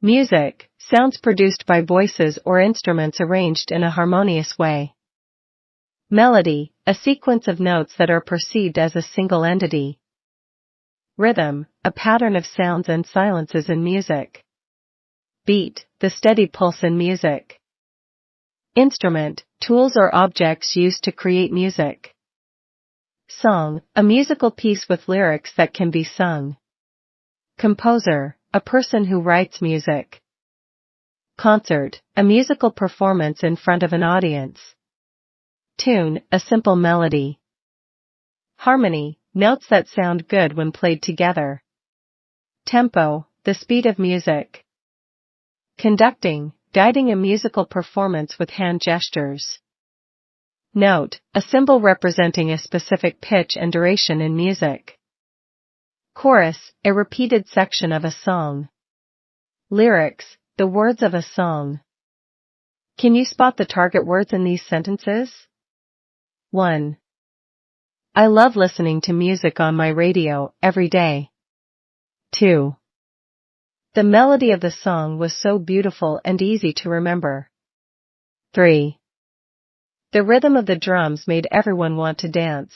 Music, sounds produced by voices or instruments arranged in a harmonious way. Melody, a sequence of notes that are perceived as a single entity. Rhythm, a pattern of sounds and silences in music. Beat, the steady pulse in music. Instrument, tools or objects used to create music. Song, a musical piece with lyrics that can be sung. Composer, a person who writes music. Concert, a musical performance in front of an audience. Tune, a simple melody. Harmony, notes that sound good when played together. Tempo, the speed of music. Conducting, guiding a musical performance with hand gestures. Note, a symbol representing a specific pitch and duration in music. Chorus, a repeated section of a song. Lyrics, the words of a song. Can you spot the target words in these sentences? 1. I love listening to music on my radio every day. 2. The melody of the song was so beautiful and easy to remember. 3. The rhythm of the drums made everyone want to dance.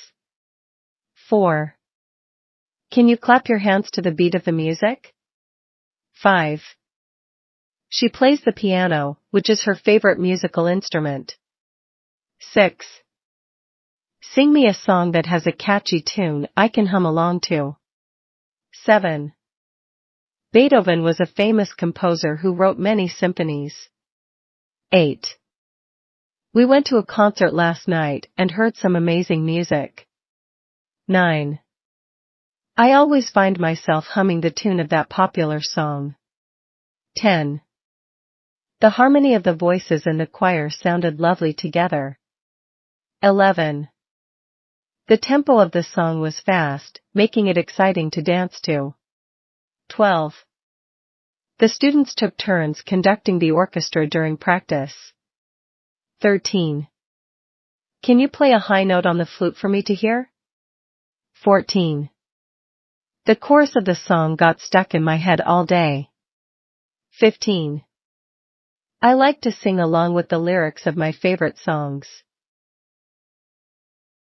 4. Can you clap your hands to the beat of the music? 5. She plays the piano, which is her favorite musical instrument. 6. Sing me a song that has a catchy tune I can hum along to. 7. Beethoven was a famous composer who wrote many symphonies. 8. We went to a concert last night and heard some amazing music. 9. I always find myself humming the tune of that popular song. 10. The harmony of the voices in the choir sounded lovely together. 11. The tempo of the song was fast, making it exciting to dance to. 12. The students took turns conducting the orchestra during practice. 13. Can you play a high note on the flute for me to hear? 14. The chorus of the song got stuck in my head all day. 15. I like to sing along with the lyrics of my favorite songs.